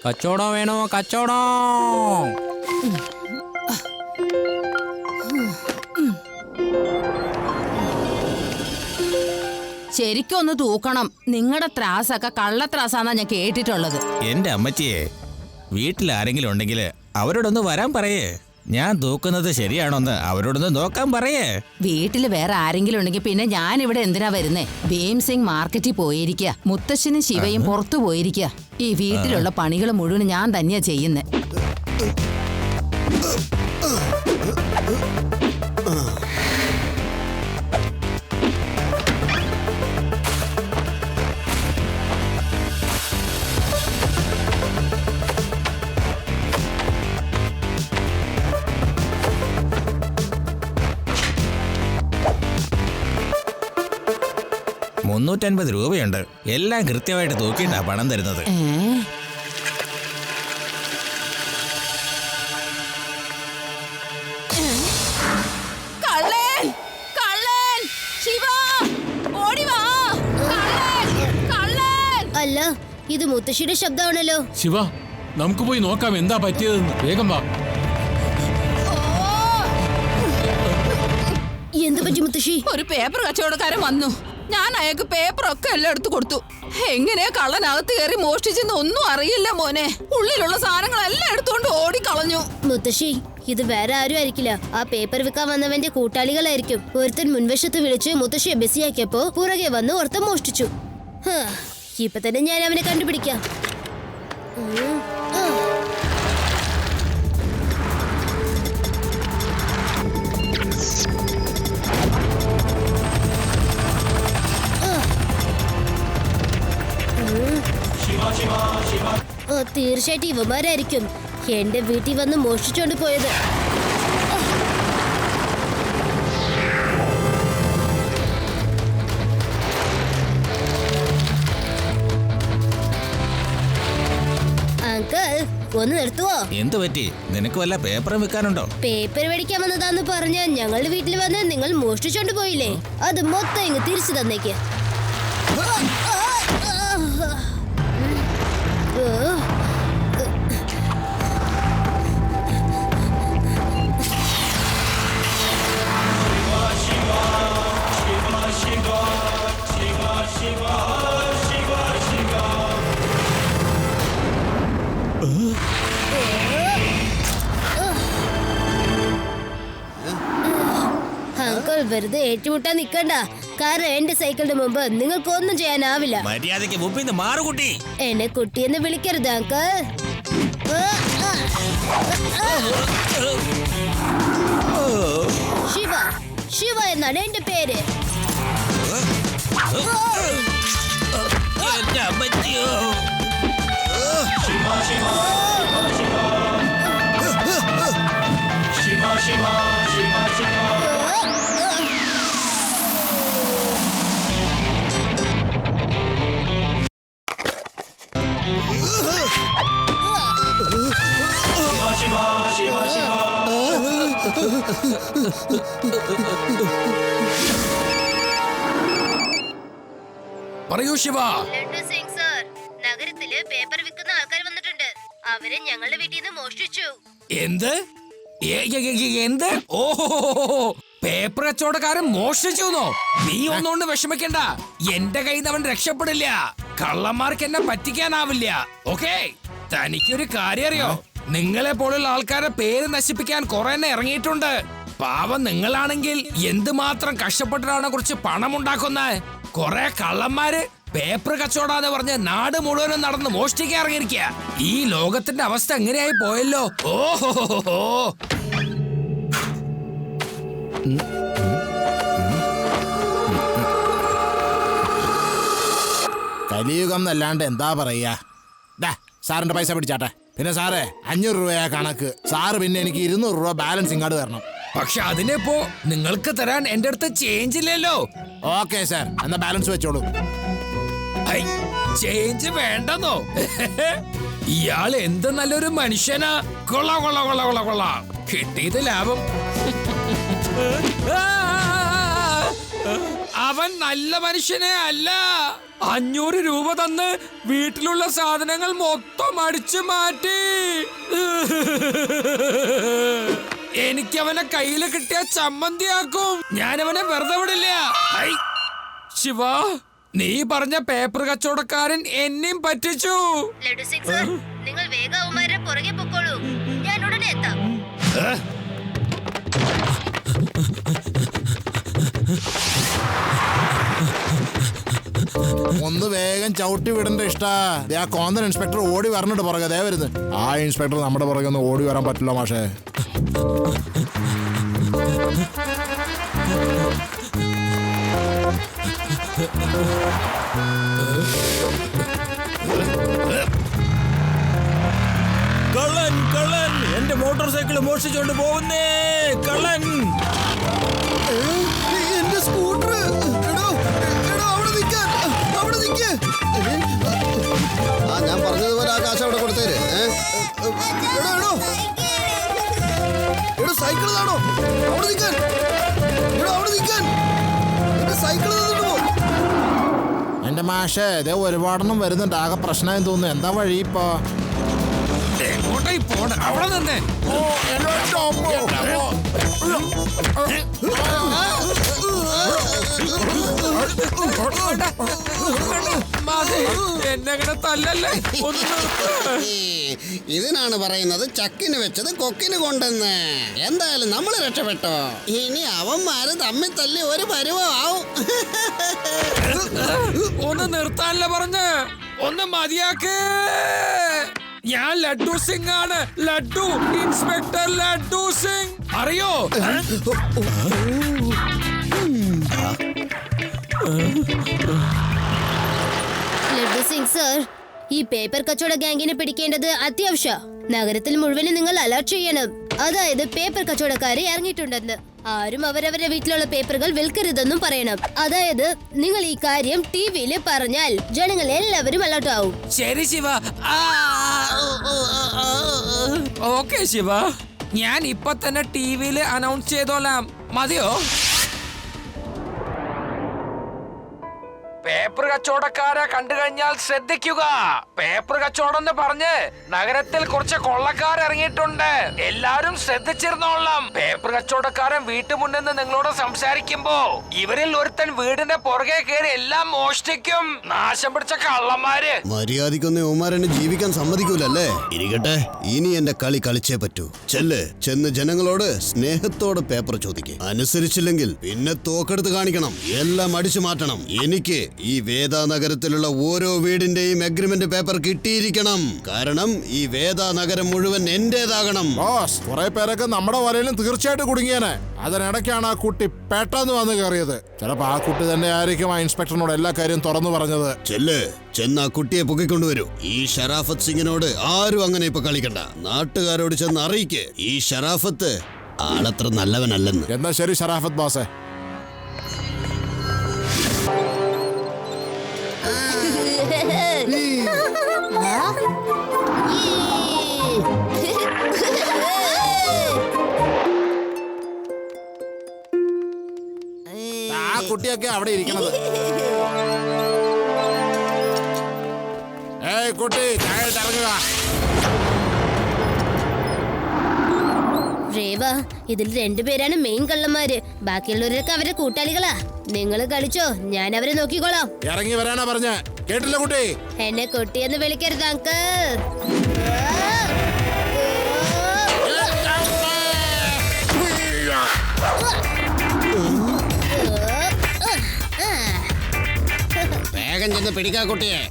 കച്ചവടം വേണോ? കച്ചവടം. ശരിക്കും ഒന്ന് തൂക്കണം. നിങ്ങളുടെ ത്രാസൊക്കെ കള്ളത്രാസാന്നാ ഞാൻ കേട്ടിട്ടുള്ളത്. എന്റെ അമ്മച്ചിയെ, വീട്ടിൽ ആരെങ്കിലും ഉണ്ടെങ്കിൽ അവരോടൊന്ന് വരാൻ പറയേ. ഞാൻ തൂക്കുന്നത് ശരിയാണോന്ന് അവരോടൊന്ന് നോക്കാൻ പറയേ. വീട്ടിൽ വേറെ ആരെങ്കിലും ഉണ്ടെങ്കിൽ പിന്നെ ഞാൻ ഇവിടെ എന്തിനാ വരുന്നേ? ഭീം സിംഗ് മാർക്കറ്റിൽ പോയിരിക്കുക, മുത്തശ്ശനും ശിവയും പുറത്തു പോയിരിക്കുക. ഈ വീട്ടിലുള്ള പണികൾ മുഴുവൻ ഞാൻ തന്നെയാ ചെയ്യുന്നേ. രൂപയുണ്ട്. എല്ലാം കൃത്യമായിട്ട് തൂക്കിയിട്ടാ പണം തരുന്നത്. അല്ല, ഇത് മുത്തശ്ശിയുടെ ശബ്ദമാണല്ലോ. ശിവ, നമുക്ക് പോയി നോക്കാം എന്താ പറ്റിയതെന്ന്. വേഗം വാ. എന്ത് പറ്റി മുത്തശ്ശി? ഒരു പേപ്പർ കച്ചവടക്കാരൻ വന്നു. ഞാൻ അയാൾക്ക് പേപ്പറൊക്കെ എല്ലാം എടുത്തു കൊടുത്തു. എങ്ങനെയാ കള്ളനകത്ത് കയറി മോഷ്ടിച്ചെന്ന് ഒന്നും അറിയില്ല മോനെ. ഉള്ളിലുള്ള സാധനങ്ങളെല്ലാം എടുത്തുകൊണ്ട് ഓടിക്കളഞ്ഞു. മുത്തശ്ശി, ഇത് വേറെ ആരും ആയിരിക്കില്ല. ആ പേപ്പർ വിൽക്കാൻ വന്നവന്റെ കൂട്ടാളികളായിരിക്കും. ഒരുത്തൻ മുൻവശത്ത് വിളിച്ച് മുത്തശ്ശിയെ ബിസിയാക്കിയപ്പോ പുറകെ വന്ന് ഒരുത്തൻ മോഷ്ടിച്ചു. ഇപ്പൊ തന്നെ ഞാൻ അവനെ കണ്ടുപിടിക്കാം. തീർച്ചയായിട്ടും ഇവന്മാരായിരിക്കും എന്റെ വീട്ടിൽ വന്ന് മോഷ്ടിച്ചോണ്ട് പോയത്. അങ്കിൾ, ഒന്ന് നിർത്തുവോ? എന്ത് പറ്റി? നിനക്ക് വല്ല പേപ്പറും വിൽക്കാനുണ്ടോ? പേപ്പർ മേടിക്കാൻ വന്നതാന്ന് പറഞ്ഞ ഞങ്ങളുടെ വീട്ടിൽ വന്ന് നിങ്ങൾ മോഷ്ടിച്ചോണ്ട് പോയില്ലേ? അത് മൊത്തം ഇങ്ങ് തിരിച്ചു തന്നേക്ക്. അങ്കിൾ, വെറുതെ ഏറ്റുമുട്ടാൻ നിക്കണ്ട. കാരണം എന്റെ സൈക്കിളിന് മുമ്പ് നിങ്ങൾക്കൊന്നും ചെയ്യാനാവില്ല. മര്യാദയ്ക്ക് മുമ്പിൽ നിന്ന് മാറുകുട്ടി. എന്നെ കുട്ടിയെന്ന് വിളിക്കരുത് അങ്കിൾ. ശിവ, ശിവ എന്നാണ് എന്റെ പേര്. പറയൂ ശിവ. സിംഗ് സർ, നഗരത്തില് പേപ്പർ വിൽക്കുന്ന ആൾക്കാർ വന്നിട്ടുണ്ട്. അവരെ ഞങ്ങളുടെ വീട്ടിൽ നിന്ന് മോഷ്ടിച്ചു. എന്ത്? എന്ത്? ഓഹോ, പേപ്പർ കച്ചവടക്കാരൻ മോഷ്ടിച്ചോ? നീ ഒന്നുകൊണ്ട് വിഷമിക്കണ്ട. എന്റെ കയ്യിൽ നിന്ന് അവൻ രക്ഷപ്പെടില്ല. കള്ളന്മാർക്ക് എന്നെ പറ്റിക്കാനാവില്ല. ഓക്കേ, തനിക്കൊരു കാര്യം അറിയോ? നിങ്ങളെ പോലുള്ള ആൾക്കാരെ പേര് നശിപ്പിക്കാൻ കുറെ ഇറങ്ങിയിട്ടുണ്ട്. പാവം നിങ്ങളാണെങ്കിൽ എന്തുമാത്രം കഷ്ടപ്പെട്ടിട്ടാണ് കുറച്ച് പണം ഉണ്ടാക്കുന്നത്. കുറെ കള്ളന്മാര് പേപ്പർ കച്ചവടാന്ന് പറഞ്ഞ് നാട് മുഴുവനും നടന്ന് മോഷ്ടിക്കാൻ ഇറങ്ങിയിരിക്കുക. ഈ ലോകത്തിന്റെ അവസ്ഥ എങ്ങനെയായി പോയല്ലോ. ഓഹോ, കലിയുഗം എന്നല്ലാണ്ട് എന്താ പറയാ. സാറിന്റെ പൈസ പിടിച്ചാട്ടെ. പിന്നെ സാറേ, 500 രൂപയാ കണക്ക്. സാറ് പിന്നെ എനിക്ക് 200 രൂപ ബാലൻസ് ഇങ്ങോട്ട് തരണം. പക്ഷെ അതിനിപ്പോ നിങ്ങൾക്ക് തരാൻ എന്റെ അടുത്ത് ചേഞ്ച് ഇല്ലല്ലോ. ഓക്കെ സാർ, എന്നാ ബാലൻസ് വെച്ചോളൂ. ചേഞ്ച് വേണ്ടെന്നോ? ഇയാൾ എന്ത് നല്ലൊരു മനുഷ്യനാ. കൊള്ള കൊള്ള കൊള്ള കൊള്ള കൊള്ള. കിട്ടിയത് ലാഭം. ആ അവൻ നല്ല മനുഷ്യനെ അല്ല. 500 രൂപ തന്ന് വീട്ടിലുള്ള സാധനങ്ങൾ മൊത്തം അടിച്ചു മാറ്റി. എനിക്കവനെ കയ്യിൽ കിട്ടിയ ചമ്മന്തിയാക്കും. ഞാനവനെ വെറുതെ വിടില്ല. ശിവ, നീ പറഞ്ഞ പേപ്പർ കച്ചവടക്കാരൻ എന്നെയും പറ്റിച്ചു. ലഡു സിംഗ് സർ, നിങ്ങൾ വേഗം അവന്മാരുടെ പുറകെ പൊക്കോളൂ. ഞാൻ ഉടനെ എത്താം. ഒന്ന് വേഗം ചവിട്ടി വിടണ്ട ഇഷ്ടാ. ആ കോന്തൻ ഇൻസ്പെക്ടർ ഓടി വരണുണ്ട് പുറകെ. ദേ വരുന്നു. ആ ഇൻസ്പെക്ടർ നമ്മുടെ പുറകെ ഒന്നും ഓടി വരാൻ പറ്റില്ല മാഷേ. കള്ളൻ കള്ളൻ, എന്റെ മോട്ടോർ സൈക്കിൾ മോഷ്ടിച്ചോണ്ട് പോകുന്നേ. കള്ളൻ. എന്റെ സ്കൂട്ടർ. ഞാൻ പറഞ്ഞതുപോലെ ആ കാശ് അവിടെ കൊടുത്തേര്. സൈക്കിൾ താണോ അവിടെ നിൽക്കാൻ. അവിടെ നിൽക്കാൻ സൈക്കിൾ തന്നിട്ട് പോ. എന്റെ മാഷേ, ഇതേ ഒരുപാടെണ്ണം വരുന്നുണ്ട്. ആകെ പ്രശ്നമായി തോന്നുന്നു. എന്താ വഴി ഇപ്പൊ? എങ്ങോട്ടായി പോണ? അവിടെ നിന്നേ. എന്നെങ്ങനെ തല്ലല്ലേ. ഇതിനാണ് പറയുന്നത് ചക്കിന് വെച്ചത് കൊക്കിന് കൊണ്ടെന്ന്. എന്തായാലും നമ്മൾ രക്ഷപ്പെട്ടോ. ഇനി അവന്മാര് തമ്മിൽ തല്ലി ഒരു പരുവമാവും. ഒന്ന് നിർത്താനല്ലേ പറഞ്ഞ്. ഒന്ന് മതിയാക്ക്. ഞാൻ ലഡ്ഡു സിംഗ് ആണ്. ലഡ്ഡു, ഇൻസ്പെക്ടർ ലഡ്ഡു സിംഗ്. അറിയോ? ലഡു സിംഗ് സർ, ഈ പേപ്പർ കച്ചവട ഗാംഗിനെ പിടിക്കേണ്ടത് അത്യാവശ്യ. നഗരത്തിൽ മുഴുവനും നിങ്ങൾ അലർട്ട് ചെയ്യണം. അതായത് പേപ്പർ കച്ചവടക്കാരെ ഇറങ്ങിയിട്ടുണ്ടെന്ന്. ആരും അവരവരുടെ വീട്ടിലുള്ള പേപ്പറുകൾ വിൽക്കരുതെന്നും പറയണം. അതായത് നിങ്ങൾ ഈ കാര്യം ടിവിയിൽ പറഞ്ഞാൽ ജനങ്ങൾ എല്ലാവരും അലർട്ട് ആവും. ശരി ശിവ. ഓക്കെ ശിവ, ഞാൻ ഇപ്പൊ തന്നെ ടിവിയിൽ അനൗൺസ് ചെയ്തോളാം. മതിയോ? പേപ്പർ കച്ചവടക്കാരെ കണ്ടു കഴിഞ്ഞാൽ ശ്രദ്ധിക്കുക. പേപ്പർ കച്ചവടം എന്ന് പറഞ്ഞ് നഗരത്തിൽ കുറച്ച് കൊള്ളക്കാർ ഇറങ്ങിയിട്ടുണ്ട്. എല്ലാരും ശ്രദ്ധിച്ചിരുന്നോളാം. പേപ്പർ കച്ചവടക്കാരൻ വീട്ടുമുന്നിൽ നിന്ന് നിങ്ങളോട് സംസാരിക്കുമ്പോ ഇവരിൽ ഒരുത്തൻ വീടിന്റെ പുറകെ കയറി എല്ലാം മോഷ്ടിക്കും. നാശം പിടിച്ച കള്ളന്മാര്. മര്യാദക്കൊന്നും യുവമാരെന്നെ ജീവിക്കാൻ സമ്മതിക്കൂലല്ലേ? ഇരിക്കട്ടെ, ഇനി എന്റെ കളി കളിച്ചേ പറ്റൂ. ചെന്ന് ജനങ്ങളോട് സ്നേഹത്തോടെ പേപ്പർ ചോദിക്കും. അനുസരിച്ചില്ലെങ്കിൽ പിന്നെ തോക്കെടുത്ത് കാണിക്കണം. എല്ലാം അടിച്ചു മാറ്റണം. എനിക്ക് ഈ വേദ നഗരത്തിലുള്ള ഓരോ വീടിന്റെയും അഗ്രിമെന്റ് പേപ്പർ കിട്ടിയിരിക്കണം. കാരണം ഈ വേദ നഗരം മുഴുവൻ എന്റേതാകണം. ബോസ്, കുറെ പേരൊക്കെ നമ്മുടെ വലയിലും തീർച്ചയായിട്ടും കുടുങ്ങിയേനെ. അതിനിടയ്ക്കാണ് ആ കുട്ടി പെട്ടെന്ന് വന്ന് കയറിയത്. ചിലപ്പോ ആ കുട്ടി തന്നെ ആയിരിക്കും ആ ഇൻസ്പെക്ടറിനോട് എല്ലാ കാര്യം തുറന്നു പറഞ്ഞത്. ചെന്ന് ആ കുട്ടിയെ പൊക്കിക്കൊണ്ടുവരൂ. ഈ ഷറാഫത്ത് സിംഗിനോട് ആരും അങ്ങനെ ഇപ്പൊ കളിക്കണ്ട. നാട്ടുകാരോട് ചെന്ന് അറിയിക്ക് ഈ ഷറാഫത്ത് ആളത്ര നല്ലവനല്ലെന്ന്. എന്നാ ശരി ഷറാഫത്ത് ബോസേ. ആ കുട്ടിയൊക്കെ അവിടെ ഇരിക്കണത്. ഏയ് കുട്ടി, ചായയിട്ട് ഇറങ്ങുക. രേവ, ഇതിൽ 2 പേരാണ് മെയിൻ കള്ളന്മാര്. ബാക്കിയുള്ളവരൊക്കെ അവരുടെ കൂട്ടാളികളാ. നിങ്ങൾ കളിച്ചോ, ഞാൻ അവരെ നോക്കിക്കോളാം. ഇറങ്ങി വരാനാ പറഞ്ഞ, കേട്ടില്ല കുട്ടി? എന്നെ കുട്ടിയെന്ന് വിളിക്കരുത് അങ്കിൾ. വേഗം ചെന്ന് പിടിക്കാ കുട്ടിയെ.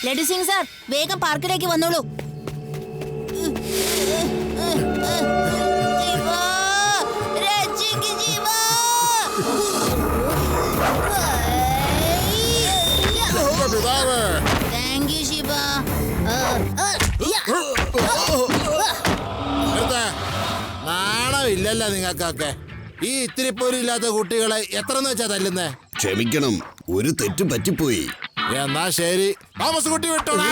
ലഡു സിംഗ് സാർ, വേഗം പാർക്കിലേക്ക് വന്നോളൂ. നാണമില്ലല്ലോ നിങ്ങൾക്കൊക്കെ. ഈ ഇത്തിരി പോലും ഇല്ലാത്ത കുട്ടികളെ എത്രന്ന് വെച്ചാ തല്ലുന്നേ? ക്ഷമിക്കണം, ഒരു തെറ്റ് പറ്റിപ്പോയി. എന്നാ ശരി, തോമസ് കുട്ടി വിട്ടോളാ.